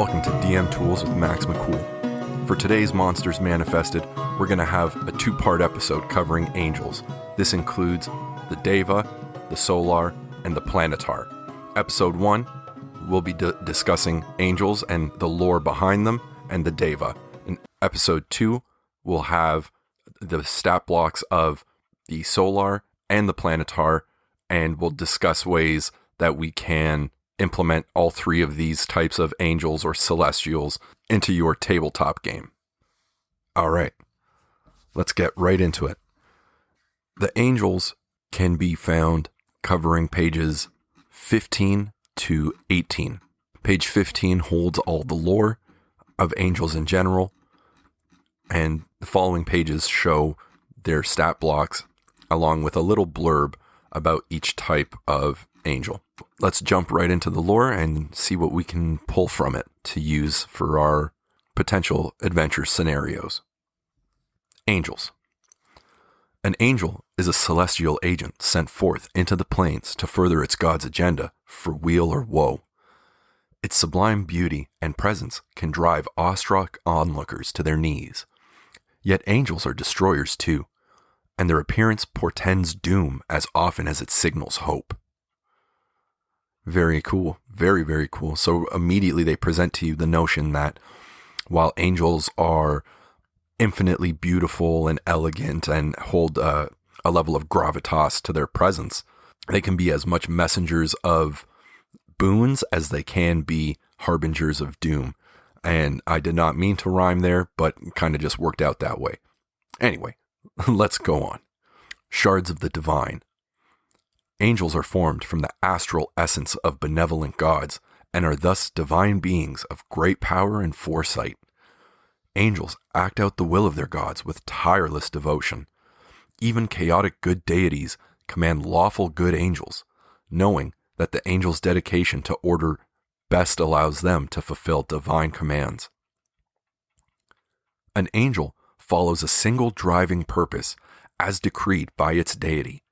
welcome to DM Tools with MaxMcCool. For today's Monsters Manifested, we're going to have a two-part episode covering angels. This includes the Deva, the Solar, and the Planetar. Episode 1, we'll be discussing angels and the lore behind them, and the Deva. In episode 2, we'll have the stat blocks of the Solar and the Planetar, and we'll discuss ways that we can implement all three of these types of angels or celestials into your tabletop game. All right, let's get right into it. The angels can be found covering pages 15 to 18. Page 15 holds all the lore of angels in general, and the following pages show their stat blocks along with a little blurb about each type of angel. Let's jump right into the lore and see what we can pull from it to use for our potential adventure scenarios. Angels. An angel is a celestial agent sent forth into the planes to further its god's agenda for weal or woe. Its sublime beauty and presence can drive awestruck onlookers to their knees. Yet angels are destroyers too, and their appearance portends doom as often as it signals hope. Very cool. Very, very cool. So immediately they present to you the notion that while angels are infinitely beautiful and elegant and hold a level of gravitas to their presence, they can be as much messengers of boons as they can be harbingers of doom. And I did not mean to rhyme there, but kind of just worked out that way. Anyway, let's go on. Shards of the divine. Angels are formed from the astral essence of benevolent gods and are thus divine beings of great power and foresight. Angels act out the will of their gods with tireless devotion. Even chaotic good deities command lawful good angels, knowing that the angel's dedication to order best allows them to fulfill divine commands. An angel follows a single driving purpose as decreed by its deity.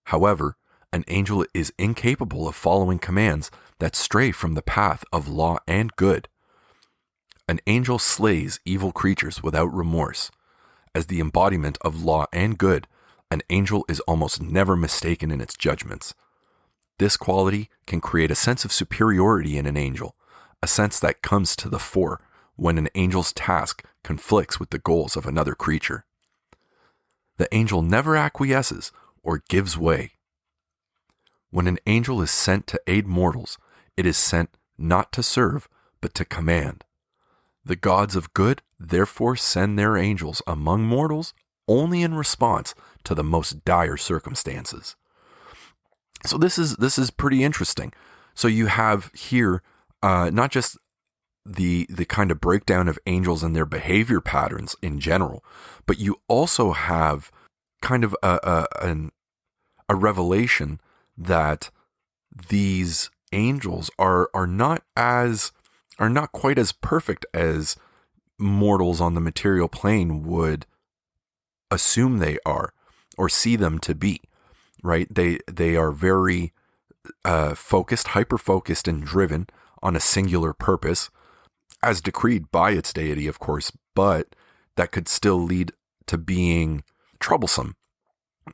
However, an angel is incapable of following commands that stray from the path of law and good. An angel slays evil creatures without remorse. As the embodiment of law and good, an angel is almost never mistaken in its judgments. This quality can create a sense of superiority in an angel, a sense that comes to the fore when an angel's task conflicts with the goals of another creature. The angel never acquiesces or gives way. When an angel is sent to aid mortals, it is sent not to serve, but to command. The gods of good therefore send their angels among mortals only in response to the most dire circumstances. So this is pretty interesting. So you have here not just the kind of breakdown of angels and their behavior patterns in general, but you also have kind of a revelation that these angels are not quite as perfect as mortals on the material plane would assume they are or see them to be, right? They are very focused, hyper-focused and driven on a singular purpose as decreed by its deity, of course, but that could still lead to being troublesome,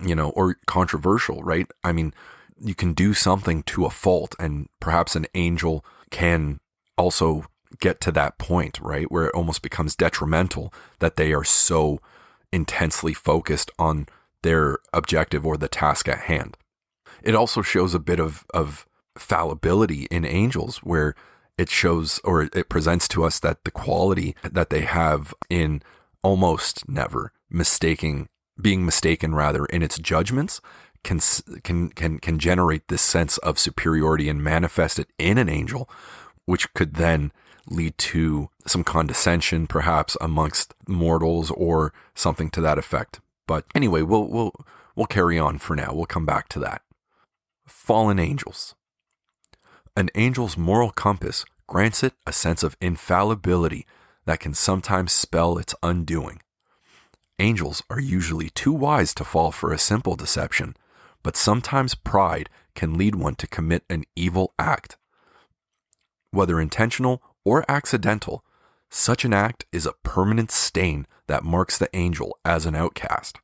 or controversial, right? I mean, you can do something to a fault, and perhaps an angel can also get to that point, right? Where it almost becomes detrimental that they are so intensely focused on their objective or the task at hand. It also shows a bit of fallibility in angels, where it shows, or it presents to us that the quality that they have in almost never being mistaken rather in its judgments can generate this sense of superiority and manifest it in an angel, which could then lead to some condescension perhaps amongst mortals or something to that effect. But anyway, we'll carry on for now. We'll come back to that. Fallen angels. An angel's moral compass grants it a sense of infallibility that can sometimes spell its undoing. Angels are usually too wise to fall for a simple deception, but sometimes pride can lead one to commit an evil act. Whether intentional or accidental, such an act is a permanent stain that marks the angel as an outcast.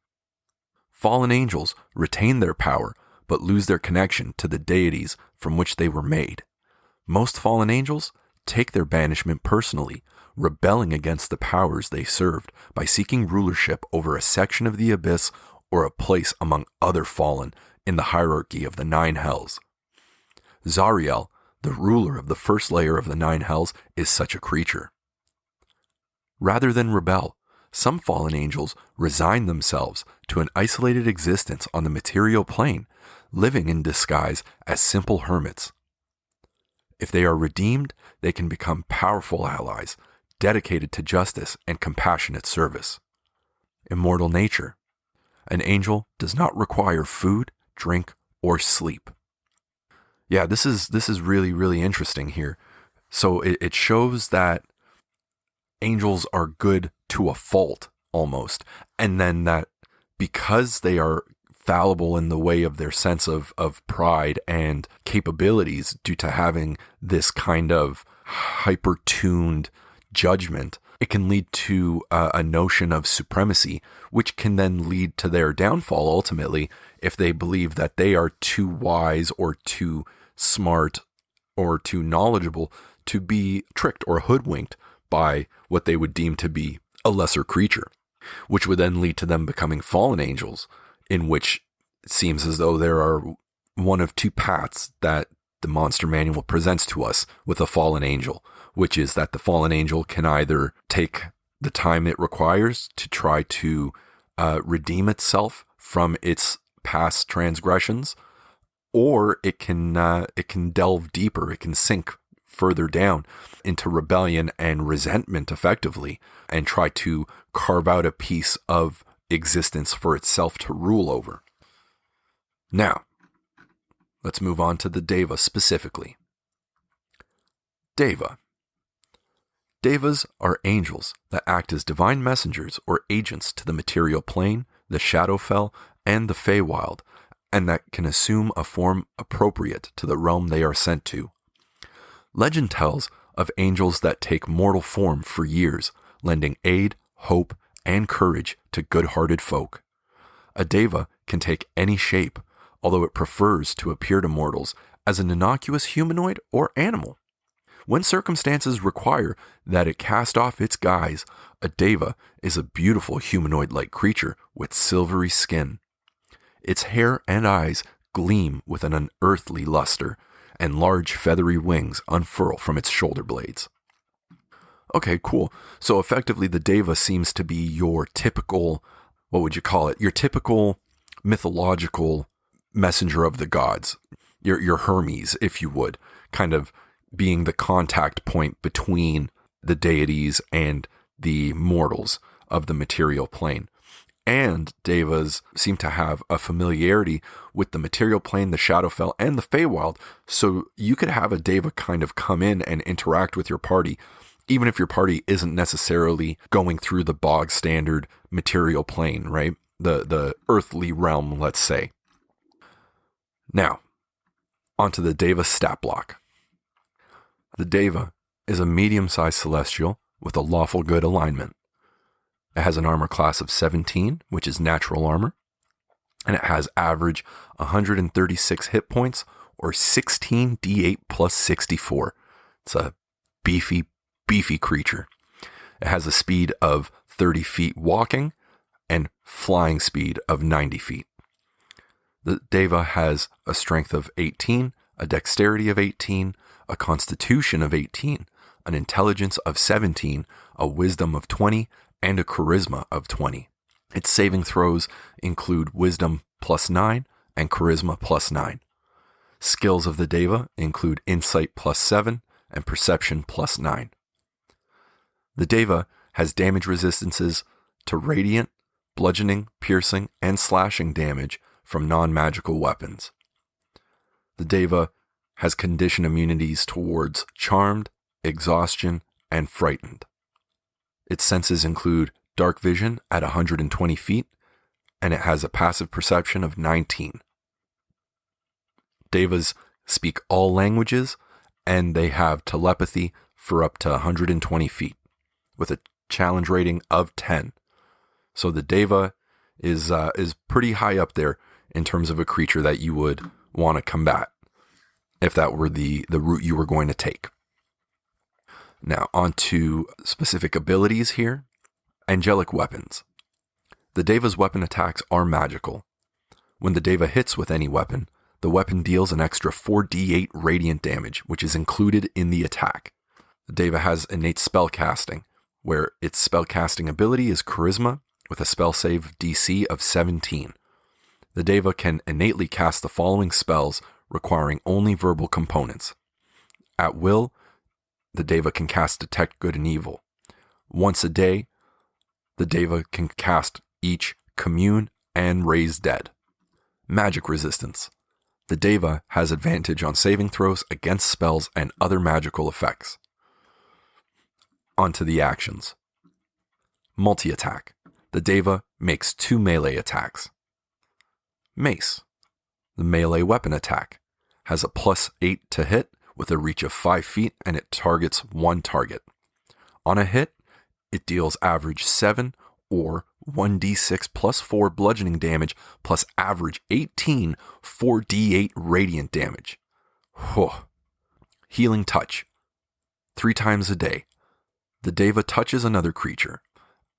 Fallen angels retain their power but lose their connection to the deities from which they were made. Most fallen angels take their banishment personally, rebelling against the powers they served by seeking rulership over a section of the abyss or a place among other fallen in the hierarchy of the 9 hells. Zariel, the ruler of the first layer of the 9 hells, is such a creature. Rather than rebel, some fallen angels resign themselves to an isolated existence on the material plane, living in disguise as simple hermits. If they are redeemed, they can become powerful allies, dedicated to justice and compassionate service. Immortal nature. An angel does not require food, drink, or sleep. Yeah, this is really, really interesting here. So it shows that angels are good to a fault, almost. And then that because they are fallible in the way of their sense of pride and capabilities due to having this kind of hyper-tuned judgment, it can lead to a notion of supremacy, which can then lead to their downfall ultimately if they believe that they are too wise or too smart or too knowledgeable to be tricked or hoodwinked by what they would deem to be a lesser creature, which would then lead to them becoming fallen angels, in which it seems as though there are one of 2 paths that the monster manual presents to us with a fallen angel, which is that the fallen angel can either take the time it requires to try to redeem itself from its past transgressions, or it can delve deeper, it can sink further down into rebellion and resentment effectively, and try to carve out a piece of existence for itself to rule over. Now, let's move on to the Deva specifically. Deva. Devas are angels that act as divine messengers or agents to the material plane, the Shadowfell, and the Feywild, and that can assume a form appropriate to the realm they are sent to. Legend tells of angels that take mortal form for years, lending aid, hope, and courage to good-hearted folk. A Deva can take any shape, although it prefers to appear to mortals as an innocuous humanoid or animal. When circumstances require that it cast off its guise, a Deva is a beautiful humanoid-like creature with silvery skin. Its hair and eyes gleam with an unearthly luster, and large feathery wings unfurl from its shoulder blades. Okay, cool. So effectively the Deva seems to be your typical, what would you call it? Your typical mythological messenger of the gods. Your Hermes, if you would, kind of being the contact point between the deities and the mortals of the material plane. And Devas seem to have a familiarity with the material plane, the Shadowfell, and the Feywild, so you could have a Deva kind of come in and interact with your party, even if your party isn't necessarily going through the bog standard material plane, right? The earthly realm, let's say. Now, onto the Deva stat block. The Deva is a medium-sized celestial with a lawful good alignment. It has an armor class of 17, which is natural armor, and it has average 136 hit points or 16 d8 plus 64. It's a beefy creature. It has a speed of 30 feet walking and flying speed of 90 feet. The Deva has a strength of 18, a dexterity of 18, a constitution of 18, an intelligence of 17, a wisdom of 20, and a charisma of 20. Its saving throws include wisdom plus 9 and charisma plus 9. Skills of the Deva include insight plus 7 and perception plus 9. The Deva has damage resistances to radiant, bludgeoning, piercing, and slashing damage from non-magical weapons. The Deva has condition immunities towards charmed, exhaustion, and frightened. Its senses include dark vision at 120 feet, and it has a passive perception of 19. Devas speak all languages, and they have telepathy, for up to 120 feet with a challenge rating of 10. So the Deva is pretty high up there in terms of a creature that you would want to combat if that were the route you were going to take. Now, on to specific abilities here. Angelic weapons. The Deva's weapon attacks are magical. When the Deva hits with any weapon, the weapon deals an extra 4d8 radiant damage, which is included in the attack. The Deva has innate spellcasting, where its spellcasting ability is Charisma, with a spell save DC of 17. The Deva can innately cast the following spells requiring only verbal components. At will, the Deva can cast Detect Good and Evil. Once a day, the Deva can cast each Commune and Raise Dead. Magic resistance. The Deva has advantage on saving throws against spells and other magical effects. Onto the actions. Multi-attack. The Deva makes 2 melee attacks. Mace. The melee weapon attack has a +8 to hit with a reach of 5 feet, and it targets one target. On a hit, it deals average 7 or 1d6 plus 4 bludgeoning damage plus average 18 4d8 radiant damage. Whew. Healing touch. 3 times a day. The Deva touches another creature.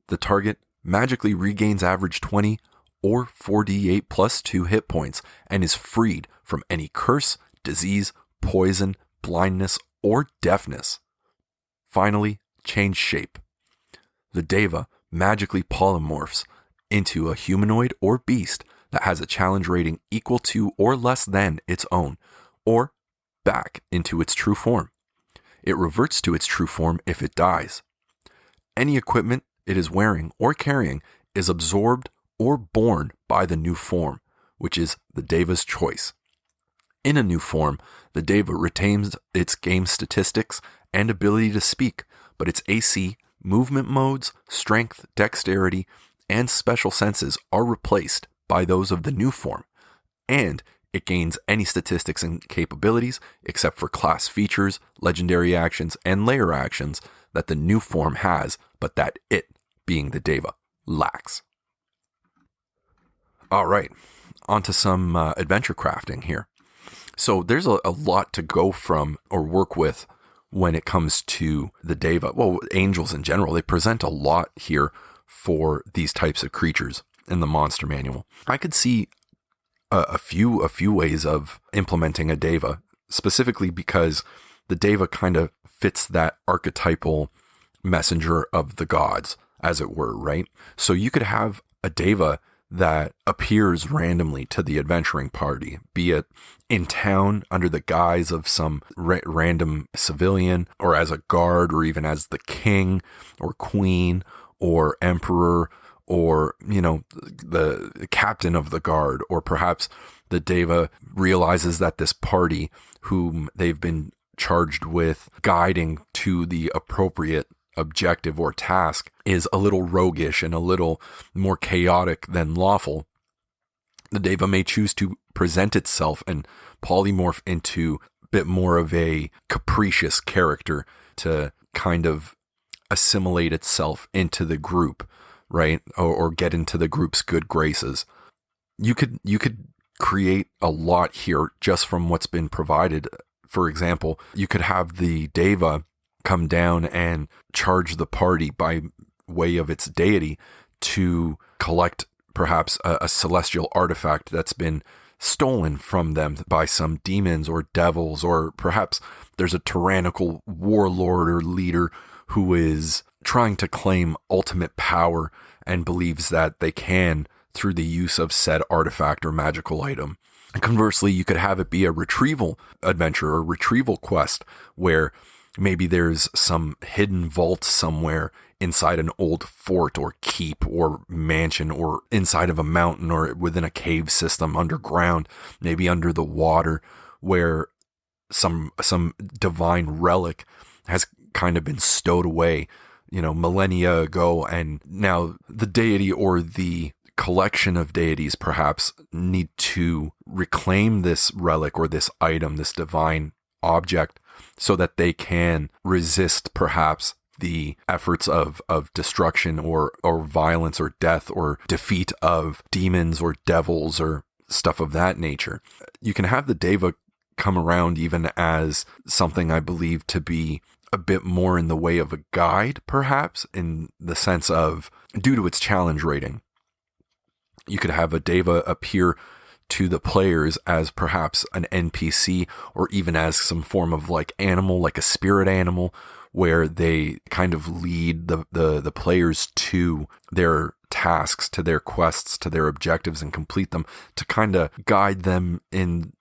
The target magically regains average 20 or 4d8 plus 2 hit points and is freed from any curse, disease, poison, blindness, or deafness. Finally, change shape. The Deva magically polymorphs into a humanoid or beast that has a challenge rating equal to or less than its own, or back into its true form. It reverts to its true form if it dies. Any equipment it is wearing or carrying is absorbed or borne by the new form, which is the Deva's choice. In a new form, the Deva retains its game statistics and ability to speak, but its AC, movement modes, strength, dexterity, and special senses are replaced by those of the new form, and it gains any statistics and capabilities except for class features, legendary actions, and layer actions that the new form has, but that it, being the Deva, lacks. All right, on to some adventure crafting here. So there's a lot to go from or work with when it comes to the Deva. Well, angels in general, they present a lot here for these types of creatures in the monster manual. I could see a few ways of implementing a Deva, specifically because the Deva kind of fits that archetypal messenger of the gods, as it were, right? So you could have a Deva that appears randomly to the adventuring party, be it in town under the guise of some random civilian, or as a guard, or even as the king or queen or emperor, or, you know, the captain of the guard, or perhaps the Deva realizes that this party whom they've been charged with guiding to the appropriate objective or task is a little roguish and a little more chaotic than lawful. The Deva may choose to present itself and polymorph into a bit more of a capricious character to kind of assimilate itself into the group, right? Or get into the group's good graces. You could create a lot here just from what's been provided. For example, you could have the Deva come down and charge the party by way of its deity to collect perhaps a celestial artifact that's been stolen from them by some demons or devils, or perhaps there's a tyrannical warlord or leader who is trying to claim ultimate power and believes that they can through the use of said artifact or magical item. And conversely, you could have it be a retrieval adventure or retrieval quest where maybe there's some hidden vault somewhere inside an old fort or keep or mansion, or inside of a mountain, or within a cave system underground, maybe under the water, where some divine relic has kind of been stowed away, you know, millennia ago, and now the deity or the collection of deities perhaps need to reclaim this relic or this item, this divine object, so that they can resist perhaps the efforts of destruction or violence or death or defeat of demons or devils or stuff of that nature. You can have the Deva come around even as something I believe to be a bit more in the way of a guide, perhaps, in the sense of, due to its challenge rating, you could have a Deva appear to the players as perhaps an NPC or even as some form of like animal, like a spirit animal, where they kind of lead the players to their tasks, to their quests, to their objectives and complete them, to kind of guide them in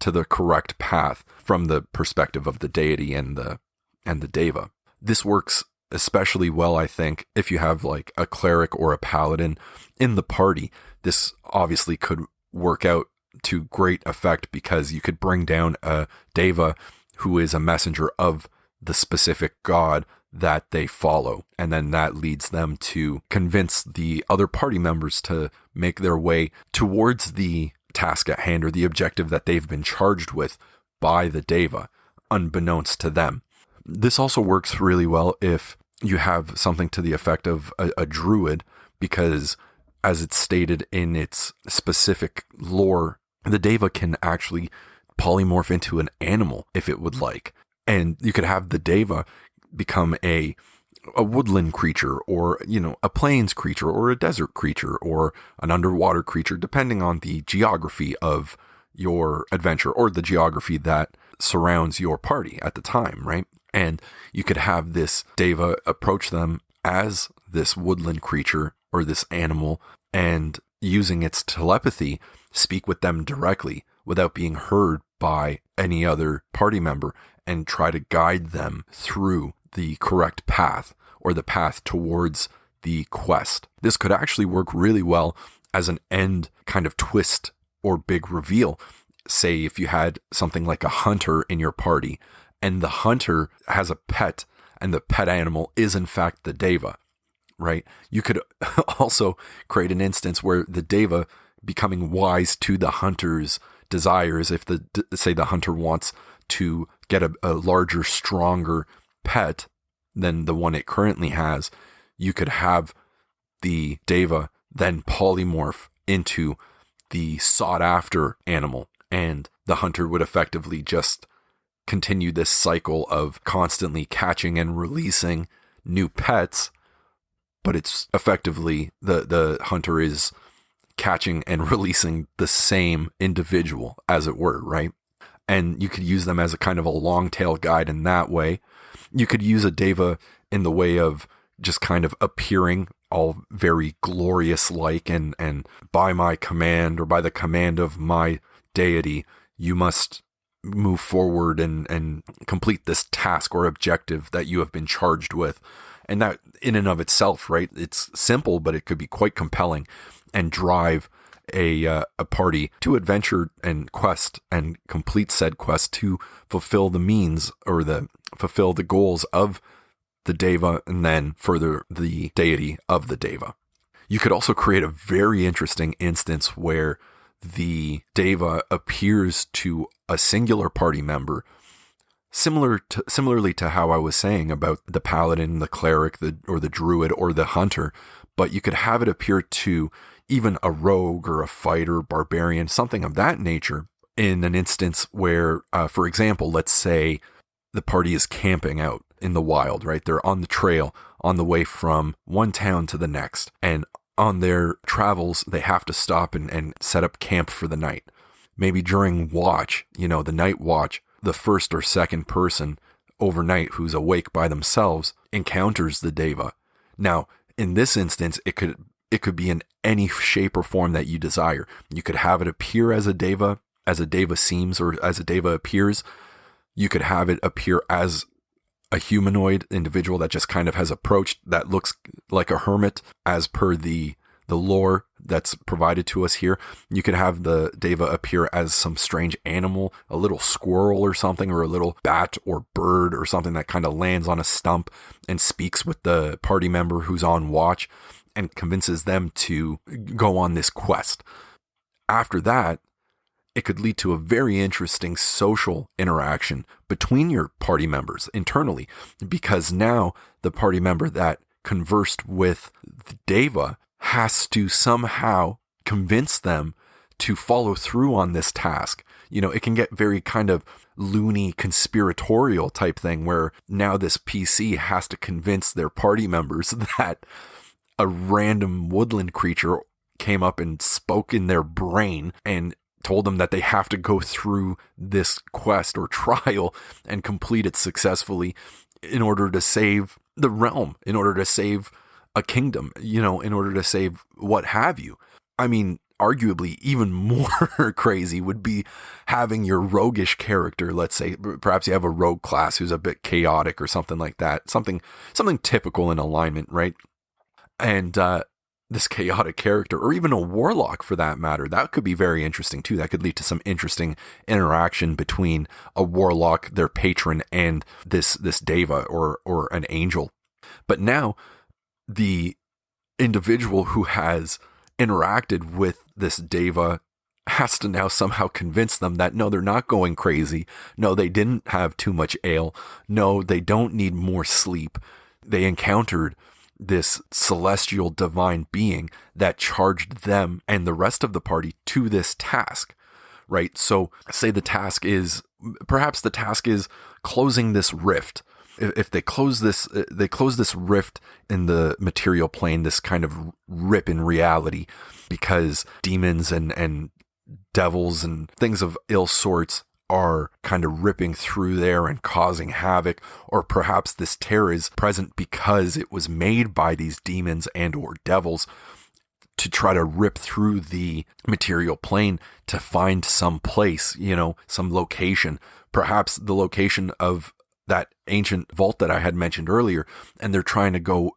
to the correct path from the perspective of the deity and the Deva. This works especially well, I think, if you have like a cleric or a paladin in the party. This obviously could work out to great effect because you could bring down a Deva who is a messenger of the specific god that they follow. And then that leads them to convince the other party members to make their way towards the task at hand or the objective that they've been charged with by the Deva, unbeknownst to them. This also works really well if you have something to the effect of a druid, because as it's stated in its specific lore, the Deva can actually polymorph into an animal if it would like. And you could have the Deva become a woodland creature, or, you know, a plains creature, or a desert creature, or an underwater creature, depending on the geography of your adventure or the geography that surrounds your party at the time, right? And you could have this Deva approach them as this woodland creature or this animal, and using its telepathy, speak with them directly without being heard by any other party member, and try to guide them through the correct path or the path towards the quest. This could actually work really well as an end kind of twist or big reveal. Say if you had something like a hunter in your party, and the hunter has a pet, and the pet animal is in fact the Deva, right? You could also create an instance where the Deva becoming wise to the hunter's desires. If say the hunter wants to get a larger, stronger pet than the one it currently has, you could have the Deva then polymorph into the sought after animal, and the hunter would effectively just continue this cycle of constantly catching and releasing new pets, but it's effectively the hunter is catching and releasing the same individual, as it were, right? And you could use them as a kind of a long tail guide in that way. You could use a Deva in the way of just kind of appearing all very glorious like, and by my command or by the command of my deity, you must move forward and complete this task or objective that you have been charged with. And that in and of itself, right, it's simple, but it could be quite compelling and drive a party to adventure and quest and complete said quest to fulfill the means or fulfill the goals of the Deva, and then further the deity of the Deva. You could also create a very interesting instance where the Deva appears to a singular party member, similarly to how I was saying about the paladin, the cleric, or the druid, or the hunter, but you could have it appear to even a rogue or a fighter, barbarian, something of that nature, in an instance where, for example, let's say the party is camping out in the wild, right? They're on the trail on the way from one town to the next, and on their travels, they have to stop and set up camp for the night. Maybe during watch, the night watch, the first or second person overnight who's awake by themselves encounters the Deva. Now, in this instance, it could be in any shape or form that you desire. You could have it appear as a Deva seems, or as a Deva appears. You could have it appear as a humanoid individual that just kind of has approached, that looks like a hermit as per the lore that's provided to us here. You could have the Deva appear as some strange animal, a little squirrel or something, or a little bat or bird or something that kind of lands on a stump and speaks with the party member who's on watch and convinces them to go on this quest. After that, it could lead to a very interesting social interaction between your party members internally, because now the party member that conversed with the Deva has to somehow convince them to follow through on this task. It can get very kind of loony conspiratorial type thing where now this PC has to convince their party members that a random woodland creature came up and spoke in their brain and told them that they have to go through this quest or trial and complete it successfully in order to save the realm, in order to save a kingdom, in order to save what have you. I mean, arguably even more crazy would be having your roguish character, let's say, perhaps you have a rogue class who's a bit chaotic or something like that, something typical in alignment, right? And this chaotic character, or even a warlock for that matter, that could be very interesting too. That could lead to some interesting interaction between a warlock, their patron, and this Deva or an angel. But now the individual who has interacted with this Deva has to now somehow convince them that no, they're not going crazy. No, they didn't have too much ale. No, they don't need more sleep. They encountered this celestial divine being that charged them and the rest of the party to this task, right? So say the task is closing this rift. If they close this rift in the material plane, this kind of rip in reality, because demons and devils and things of ill sorts are kind of ripping through there and causing havoc, or perhaps this tear is present because it was made by these demons and or devils to try to rip through the material plane to find some place, some location, perhaps the location of that ancient vault that I had mentioned earlier, and they're trying to go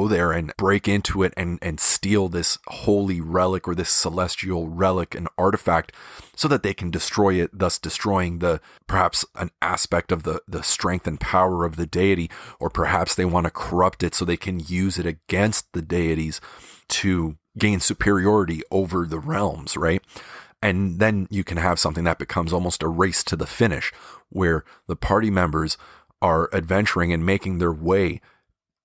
there and break into it and steal this holy relic or this celestial relic and artifact so that they can destroy it, thus destroying perhaps an aspect of the strength and power of the deity, or perhaps they want to corrupt it so they can use it against the deities to gain superiority over the realms, right? And then you can have something that becomes almost a race to the finish, where the party members are adventuring and making their way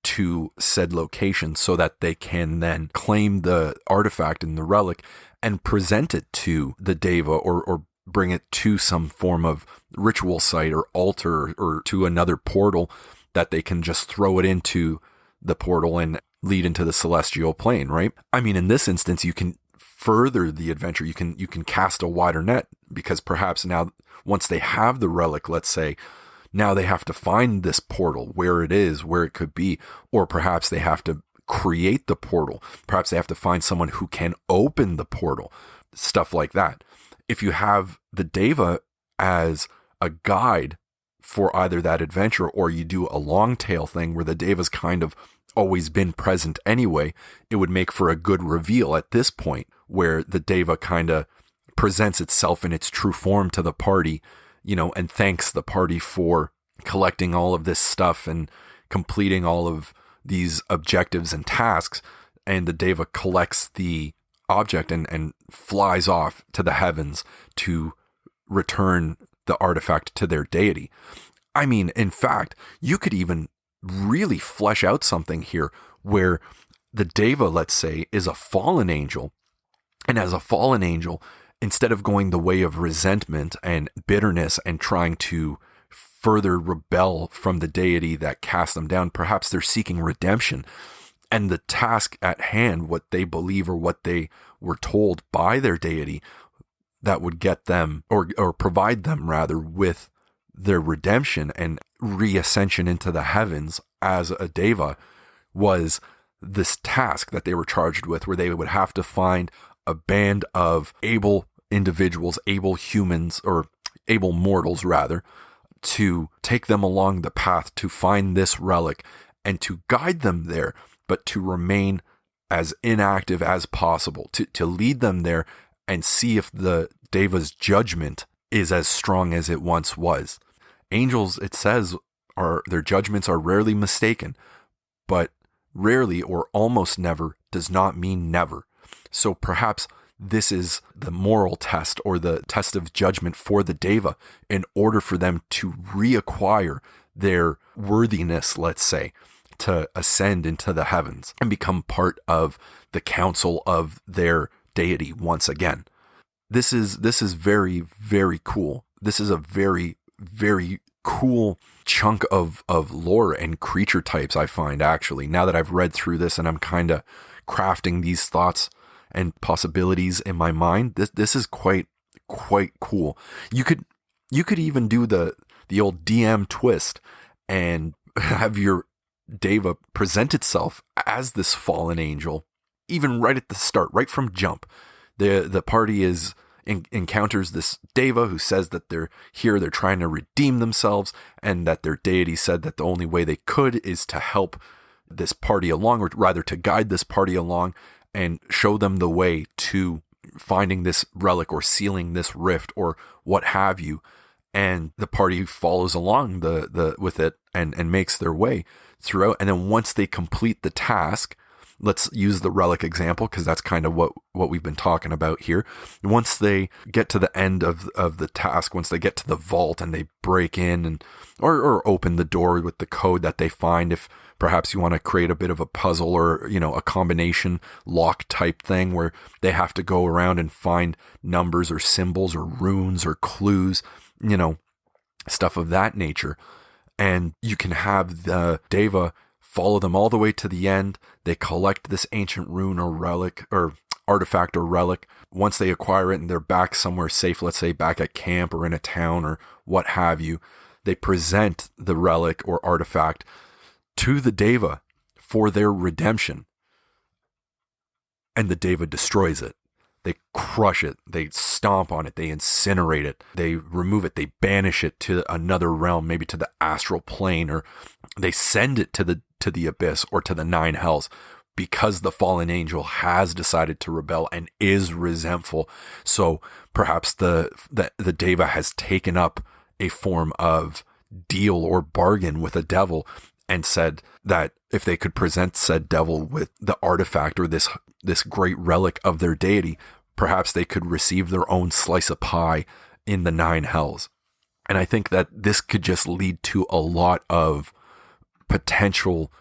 to said location so that they can then claim the artifact and the relic and present it to the Deva, or bring it to some form of ritual site or altar or to another portal that they can just throw it into the portal and lead into the celestial plane, right? I mean, in this instance, you can further the adventure. You can cast a wider net, because perhaps now, once they have the relic, let's say, now they have to find this portal, where it is, where it could be, or perhaps they have to create the portal. Perhaps they have to find someone who can open the portal, stuff like that. If you have the Deva as a guide for either that adventure, or you do a long tail thing where the Deva's kind of always been present anyway, it would make for a good reveal at this point, where the Deva kind of presents itself in its true form to the party, and thanks the party for collecting all of this stuff and completing all of these objectives and tasks. And the Deva collects the object and flies off to the heavens to return the artifact to their deity. I mean, in fact, you could even really flesh out something here where the Deva, let's say, is a fallen angel. And as a fallen angel, instead of going the way of resentment and bitterness and trying to further rebel from the deity that cast them down, perhaps they're seeking redemption. And the task at hand, what they believe or what they were told by their deity, that would get them or provide them rather with their redemption and reascension into the heavens as a Deva, was this task that they were charged with, where they would have to find a band of able individuals, able humans, or able mortals rather, to take them along the path to find this relic and to guide them there, but to remain as inactive as possible, to lead them there and see if the Deva's judgment is as strong as it once was. Angels, it says, their judgments are rarely mistaken, but rarely or almost never does not mean never. So perhaps this is the moral test or the test of judgment for the Deva in order for them to reacquire their worthiness, let's say, to ascend into the heavens and become part of the council of their deity once again. This is very, very cool. This is a very, very cool chunk of lore and creature types, I find, actually, now that I've read through this and I'm kind of crafting these thoughts and possibilities in my mind. This is quite cool. You could even do the old DM twist and have your Deva present itself as this fallen angel, even right at the start, right from jump. The party encounters this Deva who says that they're here, they're trying to redeem themselves, and that their deity said that the only way they could is to help this party along, or rather to guide this party along and show them the way to finding this relic or sealing this rift or what have you. And the party follows along with it and makes their way throughout. And then once they complete the task, let's use the relic example because that's kind of what we've been talking about here. Once they get to the end of the task, once they get to the vault and they break in or open the door with the code that they find, if perhaps you want to create a bit of a puzzle or, a combination lock type thing where they have to go around and find numbers or symbols or runes or clues, stuff of that nature. And you can have the Deva follow them all the way to the end. They collect this ancient rune or relic or artifact or relic. Once they acquire it and they're back somewhere safe, let's say back at camp or in a town or what have you, they present the relic or artifact to the Deva for their redemption. And the Deva destroys it. They crush it, they stomp on it, they incinerate it, they remove it, they banish it to another realm, maybe to the astral plane, or they send it to the abyss or to the nine hells because the fallen angel has decided to rebel and is resentful. So perhaps the Deva has taken up a form of deal or bargain with a devil and said that if they could present said devil with the artifact or this great relic of their deity, perhaps they could receive their own slice of pie in the nine hells. And I think that this could just lead to a lot of potential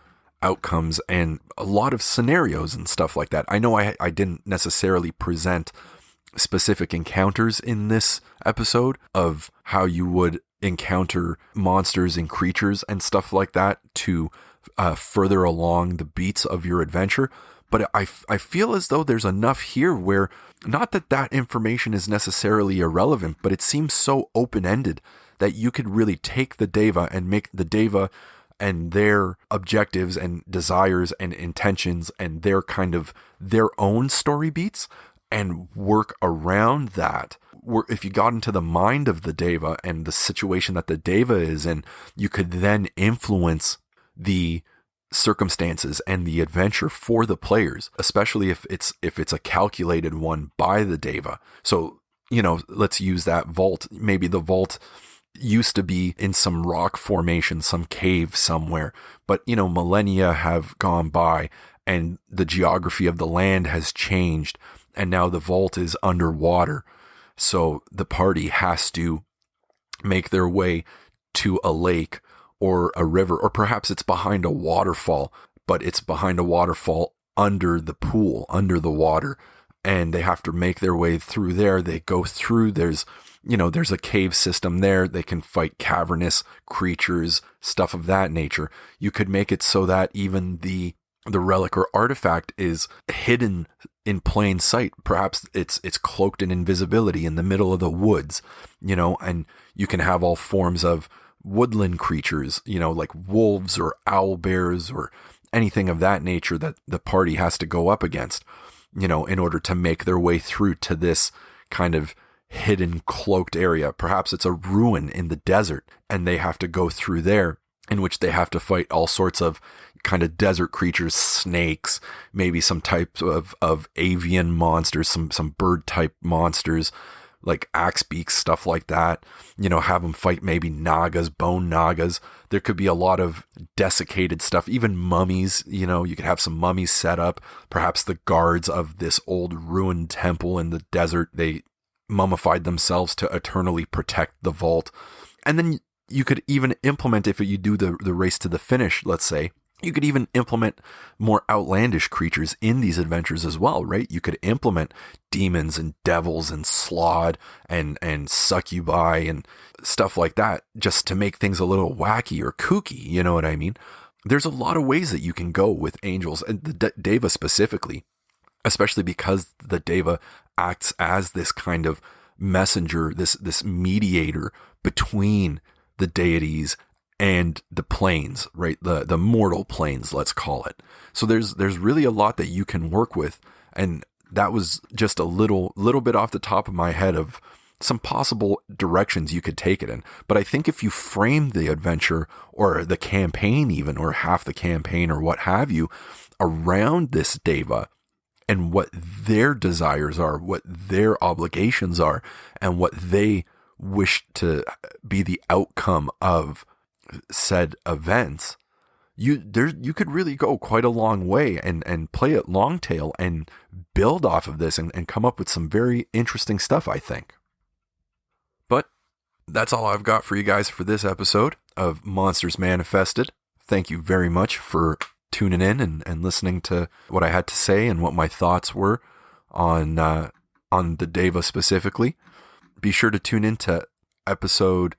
outcomes and a lot of scenarios and stuff like that. I know I didn't necessarily present specific encounters in this episode of how you would encounter monsters and creatures and stuff like that to further along the beats of your adventure. But I feel as though there's enough here where, not that information is necessarily irrelevant, but it seems so open-ended that you could really take the Deva and make the Deva and their objectives and desires and intentions and their kind of their own story beats and work around that. If you got into the mind of the Deva and the situation that the Deva is in, you could then influence the circumstances and the adventure for the players, especially if it's a calculated one by the Deva. So, let's use that vault. Maybe the vault used to be in some rock formation, some cave somewhere, but millennia have gone by and the geography of the land has changed and now the vault is underwater. So the party has to make their way to a lake or a river, or perhaps it's behind a waterfall, but it's behind a waterfall under the pool, under the water, and they have to make their way through there. They go through, there's a cave system there. They can fight cavernous creatures, stuff of that nature. You could make it so that even the relic or artifact is hidden in plain sight. Perhaps it's cloaked in invisibility in the middle of the woods, and you can have all forms of woodland creatures, like wolves or owl bears or anything of that nature that the party has to go up against, in order to make their way through to this kind of hidden cloaked area. Perhaps it's a ruin in the desert and they have to go through there, in which they have to fight all sorts of kind of desert creatures, snakes, maybe some types of avian monsters, some bird type monsters, like axe beaks, stuff like that. Have them fight maybe nagas, bone nagas. There could be a lot of desiccated stuff, even mummies. You could have some mummies set up. Perhaps the guards of this old ruined temple in the desert, they mummified themselves to eternally protect the vault. And then you could even implement, if you do the race to the finish, let's say, you could even implement more outlandish creatures in these adventures as well, right? You could implement demons and devils and slod and succubi and stuff like that, just to make things a little wacky or kooky, you know what I mean? There's a lot of ways that you can go with angels, and the Deva specifically, especially because the Deva acts as this kind of messenger, this mediator between the deities and the planes, right? The mortal planes, let's call it. So there's really a lot that you can work with, and that was just a little bit off the top of my head of some possible directions you could take it in. But I think if you frame the adventure or the campaign even, or half the campaign or what have you, around this Deva and what their desires are, what their obligations are, and what they wish to be the outcome of said events, you could really go quite a long way and play it long tail and build off of this and come up with some very interesting stuff, I think. But that's all I've got for you guys for this episode of Monsters Manifested. Thank you very much for tuning in and listening to what I had to say and what my thoughts were on the Deva specifically. Be sure to tune in to episode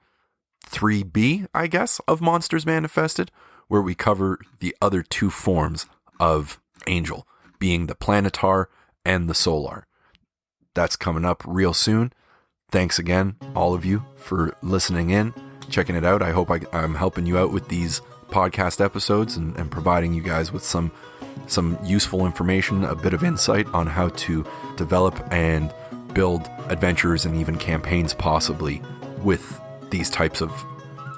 3B, I guess, of Monsters Manifested, where we cover the other two forms of angel, being the planetar and the solar. That's coming up real soon. Thanks again, all of you, for listening in, checking it out. I hope I'm helping you out with these podcast episodes and providing you guys with some useful information, a bit of insight on how to develop and build adventures and even campaigns possibly with these types of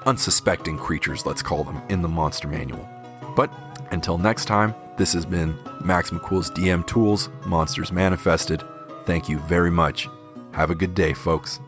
unsuspecting creatures, let's call them, in the Monster Manual. But until next time, this has been MaxMcCool's DM Tools, Monsters Manifested. Thank you very much. Have a good day, folks.